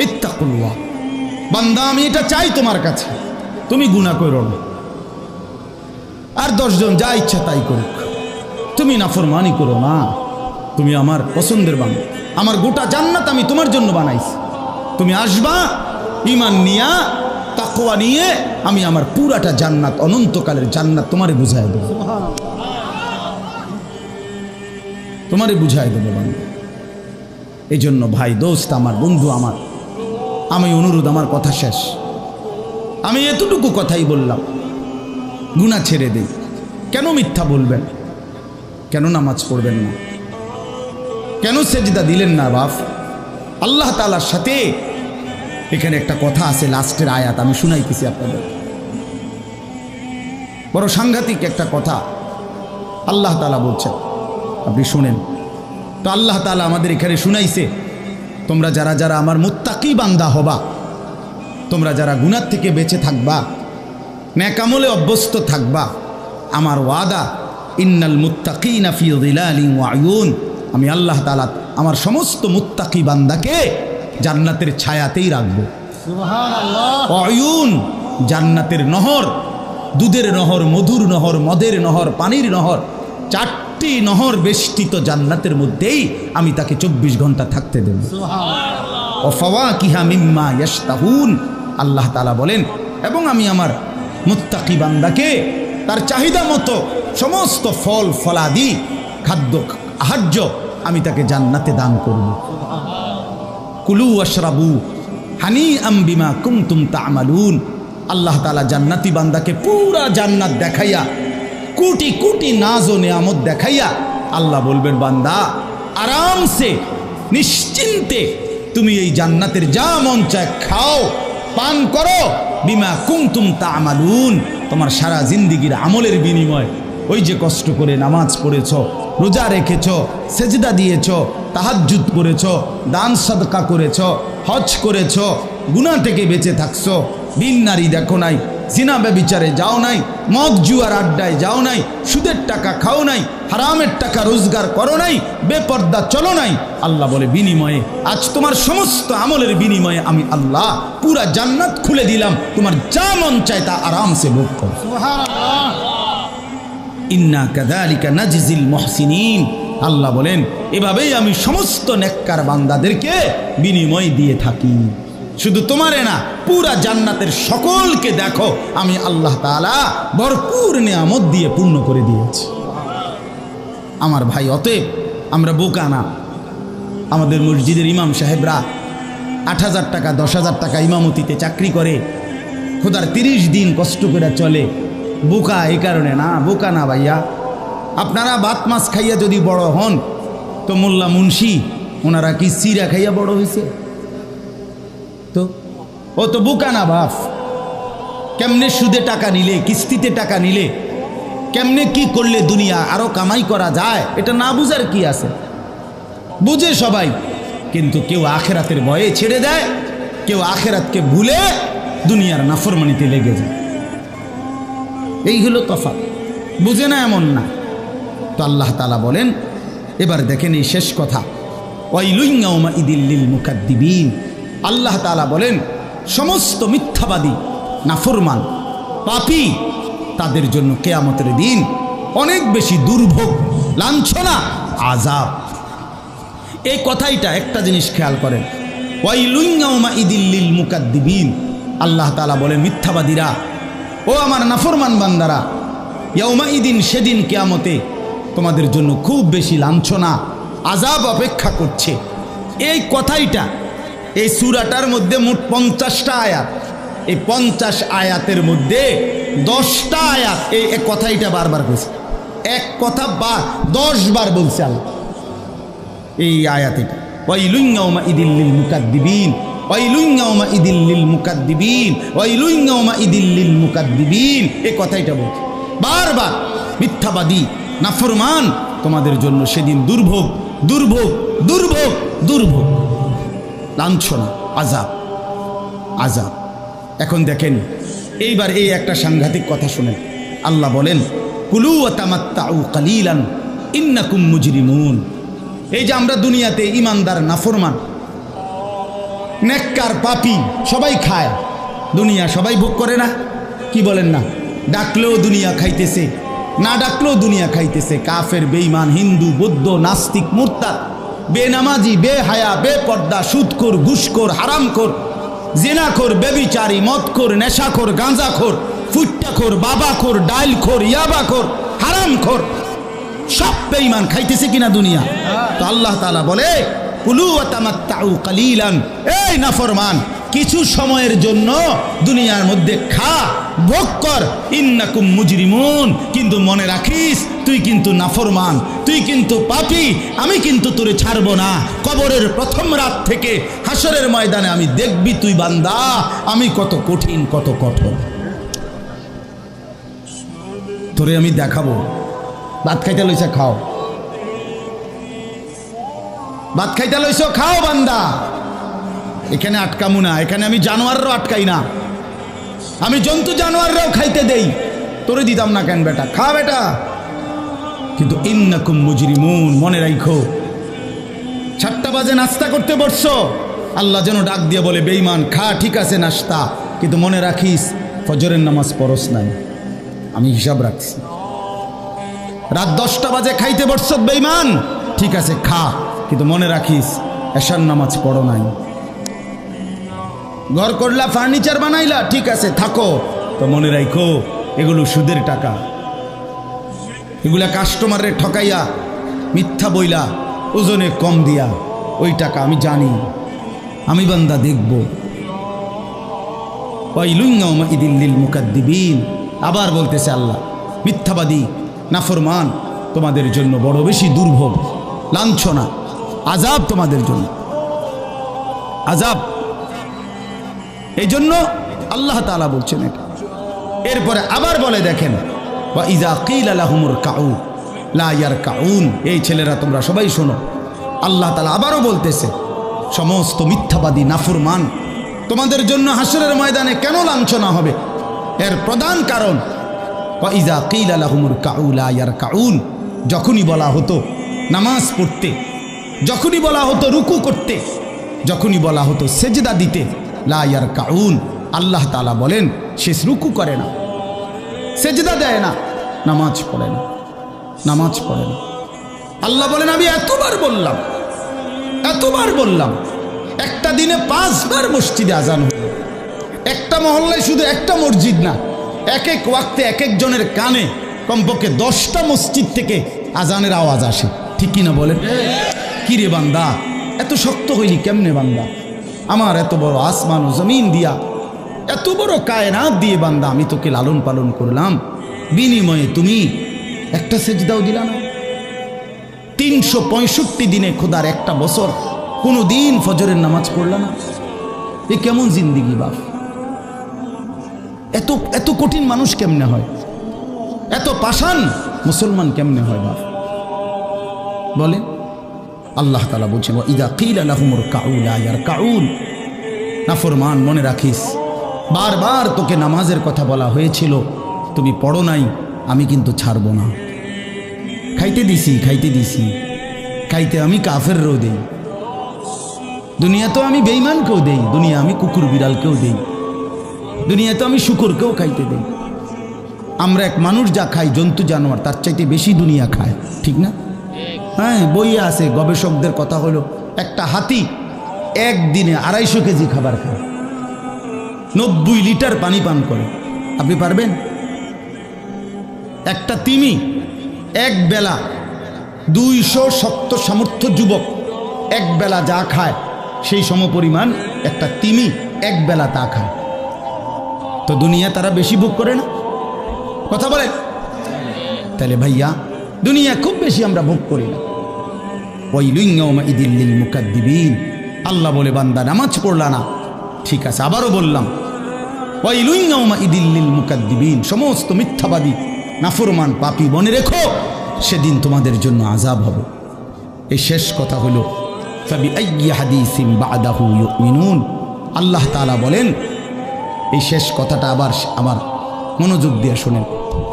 ইত্তাকুল্লাহ, বান্দা আমি এটা চাই তোমার কাছে, তুমি গুনাহ করো না, আর 10 জন যা ইচ্ছা তাই করুক, তুমি নাফরমানি করো না, তুমি আমার পছন্দের বান্দা, আমার গোটা জান্নাত আমি তোমার জন্য বানাইছি, তুমি আসবা ঈমান নিয়া, তাকওয়া নিয়ে, আমি আমার পুরাটা জান্নাত, অনন্তকালের জান্নাত তোমারে বুঝাই দেব, তোমারে বুঝাই দেব বান্দা। এই জন্য ভাই, দোস্ত আমার, বন্ধু আমার, আমি অনুরোধ, আমার কথা শেষ, আমি এতটুকু কথাই বললাম, গুনাহ ছেড়ে দেই। কেন মিথ্যা বলবেন? কেন নামাজ পড়বেন না? কেন সেজদা দিলেন না বাপ? আল্লাহ তাআলার সাথে এখানে একটা কথা আছে, লাস্টের আয়াত আমি শুনাইতেছি আপনাদের, বড় সাংঘাতিক একটা কথা আল্লাহ তাআলা বলছেন, আপনি শুনেন। তো আল্লাহ তাআলা আমাদের এখানে শুনাইছে, তোমরা যারা যারা আমার মুত্তাকি বান্দা হবা, তোমরা যারা গুনাহ থেকে বেঁচে থাকবা, নেক আমলে অভ্যস্ত থাকবা, আমার ওয়াদা ইন্নাল মুত্তাকিনা ফি যিলালিন ওয়া আয়ুন, আমি আল্লাহ তাআলা আমার সমস্ত মুত্তাকি বান্দাকে জান্নাতের ছায়াতেই রাখবো। সুবহানাল্লাহ। আয়ুন, জান্নাতের নহর, দুধের নহর, মধুর নহর, মদের নহর, পানির নহর, 4টি নহর বেষ্টিত জান্নাতের মধ্যেই আমি তাকে 24 ঘন্টা থাকতে দেব। সুবহানাল্লাহ। ওয়া ফাওয়াকিহা মিম্মা ইয়াশতাহুন, আল্লাহ তাআলা বলেন, এবং আমি আমার মুত্তাকি বান্দাকে তার চাহিদা মতো সমস্ত ফল ফলাদি, খাদ্য আহার্য আমি তাকে জান্নাতে দান করব। কুলু ওয়াশরাবু হানিআম বিমা কুনতুম তা'মালুন, আল্লাহ তাআলা জান্নাতি বান্দাকে পুরা জান্নাত দেখাইয়া, কোটি কোটি নাজ ও নিয়ামত দেখাইয়া আল্লাহ বলবেন, বান্দা আরামসে নিশ্চিন্তে তুমি এই জান্নাতের যা মন চায় খাও, পান করো, বিমা কুনতুম তা'মালুন, তোমার সারা জিন্দেগীর আমলের বিনিময়, ওই যে কষ্ট করে নামাজ পড়েছ, রোজা রেখেছ, সেজদা দিয়েছ, তাহাজ্জুদ করেছ, দান সাদকা করেছ, হজ করেছ, গুনাহ থেকে বেঁচে থাকছো, ভিন নারী দেখো নাই, জিনা ব্যভিচারে যাও নাই, মদ জুয়ার আড্ডায় যাও নাই, সুদের টাকা খাও নাই, হারামের টাকা রোজগার করো নাই, বেপর্দা চলো নাই, আল্লাহ বলে বিনিময়ে আজ তোমার সমস্ত আমলের বিনিময়ে আমি আল্লাহ পুরা জান্নাত খুলে দিলাম, তোমার যা মন চায় তা আরামসে ভোগ করো। সুবহানাল্লাহ। ইন্না কাযালিকা নাজজিল মুহসিনিন, আল্লাহ বলেন এভাবেই আমি সমস্ত নেককার বান্দাদেরকে বিনিময় দিয়ে থাকি। শুধু তোমারে না, পুরা জান্নাতের সকলকে দেখো আমি আল্লাহ তাআলা ভরপুর নিয়ামত দিয়ে পূর্ণ করে দিয়েছি। আমার ভাই, অতএব আমরা বোকা না। আমাদের মসজিদের ইমাম সাহেবরা 8,000 টাকা 10,000 টাকা ইমামতিতে চাকরি করে, খোদার 30 দিন কষ্ট করে চলে। বোকা এই কারণে না, বোকা না ভাইয়া। আপনারা ভাত মাছ খাইয়া যদি বড় হন, তো মোল্লা মুন্সি ওনারা কি সিরা খাইয়া বড় হয়েছে? তো ও তো বোকা না বাপ। কেমনে সুদে টাকা নিলে, কিস্তিতে টাকা নিলে, কেমনে কি করলে দুনিয়া আরো কামাই করা যায়, এটা না বুঝার কি আছে? বুঝে সবাই, কিন্তু কেউ আখেরাতের ভয়ে ছেড়ে দেয়, কেউ আখেরাতকে ভুলে দুনিয়ার নাফরমানিতে লেগে যায়। এই হলো তফাৎ। বুঝে না এমন না। তো আল্লাহ তাআলা বলেন এবার দেখেন এই শেষ কথা, ওয়াইলুন ইয়াউমাইযিল লিল মুকাদ্দিবিন। আল্লাহ তাআলা বলেন সমস্ত মিথ্যাবাদী, নাফরমান, পাপী তাদের জন্য কিয়ামতের দিন অনেক বেশি দুর্ভোগ, লাঞ্ছনা, আযাব। এই কথাইটা একটা জিনিস খেয়াল করেন, ওয়াইলুন ইয়াউমাইযিল লিল মুকাদ্দিবিন। আল্লাহ তাআলা বলেন মিথ্যাবাদীরা, ও আমার নাফরমান বান্দারা, ইয়াউমাইদিন সেদিন কিয়ামতে তোমাদের জন্য খুব বেশি লাঞ্ছনা, আযাব অপেক্ষা করছে। এই কথাইটা এই সূরাটার মধ্যে মোট 50টা আয়াত। এই 50 আয়াতের মধ্যে 10টা আয়াত এই কথাইটা বারবার বলছে। এক কথা 10 বার বলছে আল্লাহ এই আয়াতে। ওয়াইলুন ইয়াউমাইযিল লিল মুকাদ্দিবিন, ওয়াইলুন ইয়াউমাইযিল লিল মুকাদ্দিবিন, ওয়াইলুন ইয়াউমাইযিল লিল মুকাদ্দিবিন। এই কথাইটা বলছে বারবার। মিথ্যাবাদী, নাফরমান, তোমাদের জন্য সেদিন দুর্ভোগ, দুর্ভোগ, দুর্ভোগ, দুর্ভোগ, লাঞ্ছনা, আযাব, আযাব। এখন দেখেন এইবার এই একটা সাংঘাতিক কথা শুনেন। আল্লাহ বলেন কুলু ওয়া তামাত্তাউ কালিলান ইন্নাকুম মুজরিমুন। এই যে আমরা দুনিয়াতে ইমানদার, নাফরমান, নেককার, পাপী সবাই খায়, দুনিয়া সবাই ভোগ করে না? কি বলেন না? ডাকলেও দুনিয়া খাইতেছে, না ডাকলেও দুনিয়া খাইতেছে। কাফের, বেঈমান, হিন্দু, বৌদ্ধ, নাস্তিক, মুরতাদ, বেনামাজি, বেহায়া, বেপর্দা, সুদখোর, ঘুষখোর, হারামখোর, জিনাখোর, বেবিচারী, মদখোর, নেশাখোর, গাঁজাখোর, ফুট্টাখোর, বাবাখোর, ডাইলখোর, ইয়াবাখোর, হারামখোর, সব বেঈমান খাইতেছে কিনা দুনিয়া? তো আল্লাহ তাআলা বলে কুলু ওয়া তামাত্তাউ কালিলান, এই নাফরমান কিছু সময়ের জন্য দুনিয়ার মধ্যে খা, ভোগ কর, ইন্নাকুম মুজরিমুন। কিন্তু মনে রাখিস তুই কিন্তু নাফরমান, তুই কিন্তু পাপী, আমি কিন্তু তোরে ছাড়ব না। কবরের প্রথম রাত থেকে হাসরের ময়দানে আমি দেখবি তুই বান্দা আমি কত কঠিন, কত কঠোর, তোরে আমি দেখাবো। ভাত খাইতে লইছে খাও, ভাত খাইতে লইছ খাও বান্দা, এখানে আটকামু না। এখানে আমি জানোয়াররাও আটকাই না, আমি জন্তু জানোয়াররাও খাইতে দেই, তোরে দিতাম না কেন বেটা, খা বেটা। কিন্তু ইন্নাকুম মুজরিমুন, মনে রাখো 7টা বাজে নাস্তা করতে বসছো, আল্লাহ যেন ডাক দিয়ে বলে বেঈমান খা, ঠিক আছে নাস্তা, কিন্তু মনে রাখিস ফজরের নামাজ পড়স নাই, আমি হিসাব রাখছি। রাত 10টা বাজে খাইতে বসছ বেঈমান, ঠিক আছে খা, কিন্তু মনে রাখিস এশার নামাজ পড়ো নাই। ঘর করলা, ফার্নিচার বানাইলা, ঠিক আছে থাকো, তো মনে রাখো এগুলো সুদের টাকা, এগুলা কাস্টমারের ঠকাইয়া, মিথ্যা বইলা, ওজনে কম দিয়া, ওই টাকা আমি জানি, আমি বান্দা দেখব। ওয়াইলুন ইয়াউমাইযিল লিল মুকাদ্দিবিন। আবার বলতেছে আল্লাহ মিথ্যাবাদী, নাফরমান তোমাদের জন্য বড় বেশি দুর্ভোগ, লাঞ্ছনা, আযাব তোমাদের জন্য, আযাব। এই জন্য আল্লাহ তাআলা বলছেন এটা। এরপরে আবার বলে দেখেন ওয়া ইযা কিলা লাহুমুর কাউ লা ইয়ারকাউন। এই ছেলেরা তোমরা সবাই শোনো, আল্লাহ তাআলা আবারও বলতেছে সমস্ত মিথ্যাবাদী, নাফরমান তোমাদের জন্য হাসরের ময়দানে কেন লাঞ্ছনা হবে? এর প্রধান কারণ ওয়া ইযা কিলা লাহুমুর কাউ লা ইয়ারকাউন, যখনই বলা হতো নামাজ পড়তে, যখনই বলা হতো রুকু করতে, যখনই বলা হতো সেজদা দিতে, লা ইয়ারকাউন, আল্লাহ তাআলা বলেন সে রুকু করে না, সেজদা দেয় না, নামাজ পড়ে না, নামাজ পড়ে না। আল্লাহ বলেন আমি এতবার বললাম, এতবার বললাম, একটা দিনে 5 বার মসজিদে আজান হলো, একটা মহল্লায় শুধু একটা মসজিদ না, এক এক ওয়াক্তে এক একজনের কানে কমপক্ষে 10টা মসজিদ থেকে আজানের আওয়াজ আসে, ঠিক কিনা বলেন? কি রে বান্দা এত শক্ত হইলি কেমনে বান্দা? আমার এত বড় আসমান ও জমিন দিয়া, এত বড় কায়নাত দিয়ে বান্দা আমি তোকে লালন পালন করলাম, বিনিময়ে তুমি একটা সেজদাও দিলা না। 365 দিনে খোদার একটা বছর কোনো দিন ফজরের নামাজ পড়লা না। এ কেমন জিন্দিগি বাপ? এত এত কঠিন মানুষ কেমনে হয়? এত পাষাণ মুসলমান কেমনে হয় বাপ? বলেন। আল্লাহ তাআলা বলছেন ওয়া ইযা কিলা লাহুমুর কাউ লা ইয়ারকাউন, নাফরমান মনে রাখিস বারবার তোকে নামাজের কথা বলা হয়েছিল, তুমি পড়ো নাই, আমি কিন্তু ছাড়ব না। খাইতে দিছি, খাইতে দিছি, খাইতে আমি কাফেরও দেই, দুনিয়া তো আমি বেঈমানকেও দেই, দুনিয়া আমি কুকুর বিড়ালকেও দেই, দুনিয়া তো আমি শুকরকেও খাইতে দেই। আমরা এক মানুষ যা খাই জন্তু জানোয়ার তার চাইতে বেশি দুনিয়া খায়, ঠিক না? হ্যাঁ, বইয়ে আছে, গবেষকদের কথা হলো একটা হাতি একদিনে 250 কেজি খাবার খায়, 90 লিটার পানি পান করে। আপনি পারবেন? একটা তিমি এক বেলা 200 শক্ত সামর্থ্য যুবক এক বেলা যা খায় সেই সমপরিমাণ একটা তিমি এক বেলা তা খায়। তো দুনিয়া তারা বেশি ভোগ করে না? কথা বলে। তাহলে ভাইয়া দুনিয়া খুব বেশি আমরা ভোগ করি না। ওয়াইলুন ইয়াউমাইযিল লিল মুকাদ্দিবিন, আল্লাহ বলে বান্দা নামাজ পড়লা না, ঠিক আছে, আবারও বললাম ওয়াইলুন ইয়াউমাইযিল লিল মুকাদ্দিবিন, সমস্ত মিথ্যাবাদী নাফরমান পাপী মনে রেখো সেদিন তোমাদের জন্য আযাব হবে। এই শেষ কথা হলো ফাবিআইয়ি হাদিসিন বা'দাহু ইউমিনুন। আল্লাহ তাআলা বলেন, এই শেষ কথাটা আবার আমার মনোযোগ দিয়ে শোনেন,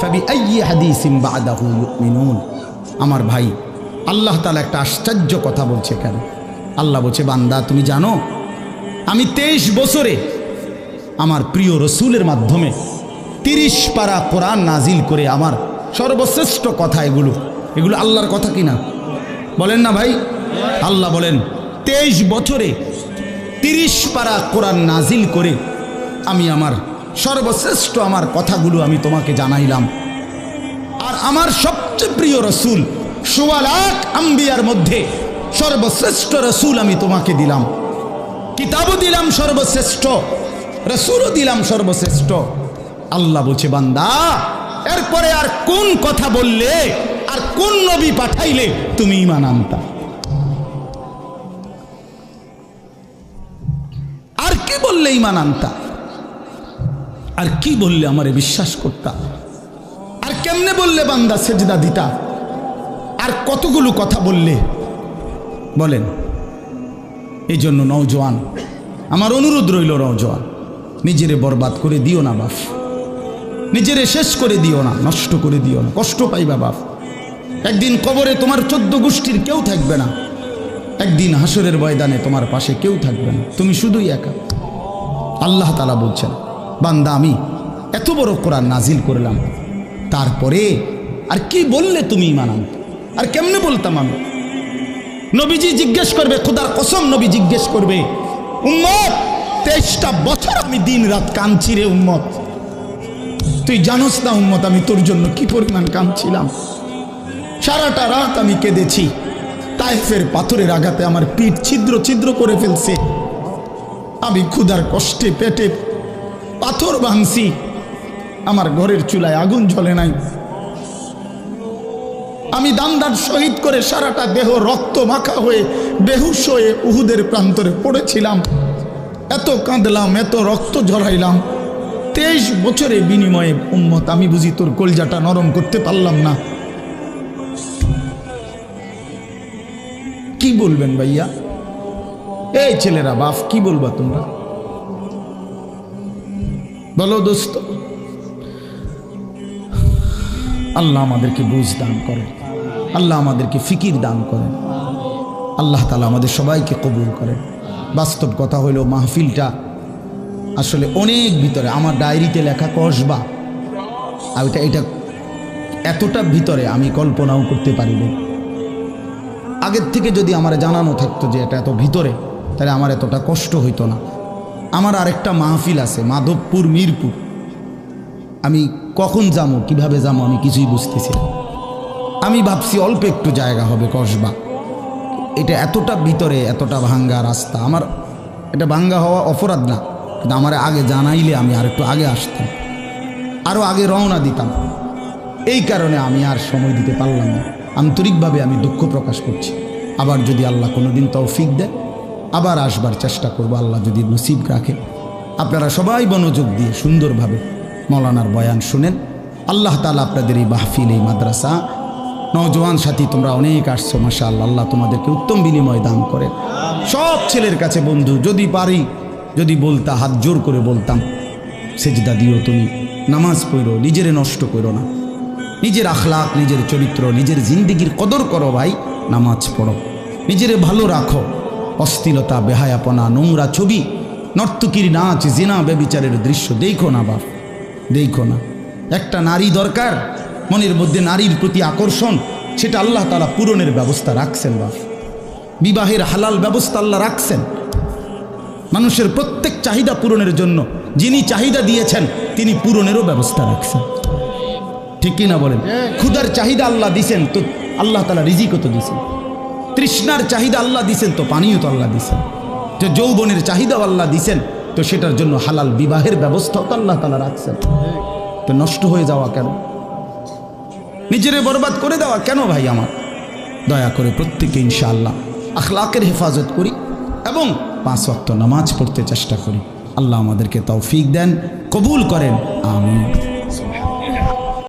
ফাবিআইয়ি হাদিসিন বা'দাহু ইউমিনুন। আমার ভাই, আল্লাহ তাআলা একটা আশ্চর্য কথা বলছে। কেন? আল্লাহ বলছে, বান্দা তুমি জানো আমি 23 বছরে আমার প্রিয় রসুলের মাধ্যমে 30 পারা কোরআন নাজিল করে আমার সর্বশ্রেষ্ঠ কথা এগুলো আল্লাহর কথা কিনা? বলেন না ভাই? আল্লাহ বলেন 23 বছরে 30 পারা কোরআন নাজিল করে আমি আমার সর্বশ্রেষ্ঠ আমার কথাগুলো আমি তোমাকে জানাইলাম। আর আমার সবচেয়ে প্রিয় রসুল 1.25 লাখ আম্বিয়ার মধ্যে সর্বশ্রেষ্ঠ রসুল আমি তোমাকে দিলাম, কিতাবও দিলাম সর্বশ্রেষ্ঠ, রসুলও দিলাম সর্বশ্রেষ্ঠ। আল্লাহ বলছে, বান্দা এরপরে আর কোন কথা বললে, আর কোন নবী পাঠাইলে তুমি ঈমান আনতা? আর কি বললে ঈমান আনতা? আর কি বললে আমারে বিশ্বাস করতা? আর কেমনে বললে বান্দা সেজদা দিতা? আর কতগুলো কথা বললে? বলেন। এই জন্য নওজোয়ান, আমার অনুরোধ রইল, নওজোয়ান নিজেরে বরবাদ করে দিও না বাপ, নিজেরে শেষ করে দিও না, নষ্ট করে দিও না, কষ্ট পাইবা বাপ। একদিন কবরে তোমার 14 গোষ্ঠীর কেউ থাকবে না, একদিন হাসরের ময়দানে তোমার পাশে কেউ থাকবে না, তুমি শুধুই একা। আল্লাহ তাআলা বলছেন, বান্দা আমি এত বড় কোরআন নাজিল করলাম, তারপরে আর কি বললে তুমি ঈমান আনতে? আর কেমনে বলতাম আমি? নবীজি জিজ্ঞেস করবে, খোদার কসম নবী জিজ্ঞেস করবে, উম্মত 23টা বছর আমি দিন রাত কাঁদছি রে উম্মত, তুই জানোস না উম্মত আমি তোর জন্য কি পরিমাণ কাঁদছিলাম, সারাটা রাত আমি কেঁদেছি, তায়েফের পাথরের আঘাতে আমার পিঠ ছিদ্র ছিদ্র করে ফেলছে, আমি ক্ষুধার কষ্টে পেটে পাথর ভাঙছি, আমার ঘরের চুলায় আগুন জ্বলে নাই, আমি দান্দার শহীদ করে সারাটা দেহ রক্ত মাখা হয়ে বেহুশ হয়ে উহুদের প্রান্তরে পড়েছিলাম, এত কাঁদলাম, এত রক্ত ঝরাইলাম, 23 বছরের বিনিময়ে উম্মত আমি বুঝি তোর কলজাটা নরম করতে পারলাম না? কি বলবেন ভাইয়া? এই ছেলেরা বাপ কি বলবা তোমরা? বলো দোস্ত। আল্লাহ আমাদেরকে বুঝ দান করেন, আল্লাহ আমাদেরকে ফিকির দান করেন, আল্লাহ তাআলা আমাদের সবাইকে কবুল করেন। বাস্তব কথা হলো মাহফিলটা আসলে অনেক ভিতরে, আমার ডায়েরিতে লেখা কসবা, আর এটা এতটা ভিতরে আমি কল্পনাও করতে পারিনি। আগের থেকে যদি আমার জানানো থাকতো যে এটা এত ভিতরে, তাহলে আমার এতটা কষ্ট হইতো না। আমার আরেকটা মাহফিল আছে মাধবপুর, মিরপুর, আমি কখন যাবো, কিভাবে যাবো আমি কিছুই বুঝতেছি না। আমি ভাবছি অল্প একটু জায়গা হবে কসবা, এটা এতটা ভিতরে, এতটা ভাঙ্গা রাস্তা। আমার এটা ভাঙ্গা হওয়া অপরাধ না, কিন্তু আমার আগে জানাইলে আমি আর একটু আগে আসতাম, আরও আগে রওনা দিতাম। এই কারণে আমি আর সময় দিতে পারলাম না। আন্তরিকভাবে আমি দুঃখ প্রকাশ করছি। আবার যদি আল্লাহ কোনো দিন তৌফিক দেয় আবার আসবার চেষ্টা করব, আল্লাহ যদি নসিব রাখে। আপনারা সবাই মনোযোগ দিয়ে সুন্দরভাবে মৌলানার বয়ান শুনেন। আল্লাহ তাআলা আপনাদের এই মাহফিল, এই মাদ্রাসা, নওজোয়ান সাথী তোমরা অনেক আসছো, মাশাআল্লাহ, আল্লাহ তোমাদেরকে উত্তম বিনিময় দান করে। সব ছেলের কাছে বন্ধু, যদি পারি, যদি বলতা, হাত জোর করে বলতাম, সেজদা দিও, তুমি নামাজ পড়ো, নিজেরে নষ্ট করো না, নিজের আখলাক, নিজের চরিত্র, নিজের জিন্দিগির কদর করো ভাই। নামাজ পড়ো, নিজেরে ভালো রাখো। অশ্লীলতা, বেহায়াপনা, নোংরা ছবি, নর্তকীর নাচ, জিনা, ব্যভিচারের দৃশ্য দেখো না বাপ, দেখো না। একটা নারী দরকার, মনের মধ্যে নারীর প্রতি আকর্ষণ, সেটা আল্লাহ তাআলা পূরণের ব্যবস্থা রাখছেন বাপ। বিবাহের হালাল ব্যবস্থা আল্লাহ রাখছেন। মানুষের প্রত্যেক চাহিদা পূরণের জন্য যিনি চাহিদা দিয়েছেন তিনি পূরণেরও ব্যবস্থা রাখছেন। ঠিক কি না বলেন? ক্ষুধার চাহিদা আল্লাহ দিছেন, তো আল্লাহ তাআলা রিজিকও তো দিছেন। তৃষ্ণার চাহিদা আল্লাহ দিছেন, তো পানিও তো আল্লাহ দিছেন। তো যৌবনের চাহিদাও আল্লাহ দিছেন, তো সেটার জন্য হালাল বিবাহের ব্যবস্থাও তো আল্লাহ তাআলা রাখছেন। তো নষ্ট হয়ে যাওয়া কেন? নিজেরে বরবাদ করে দেওয়া কেন ভাই আমার? দয়া করে প্রত্যেকে ইনশাআল্লাহ আখলাকের হেফাজত করি এবং 5 ওয়াক্ত নামাজ পড়তে চেষ্টা করি। আল্লাহ আমাদেরকে তৌফিক দেন, কবুল করেন, আমিন।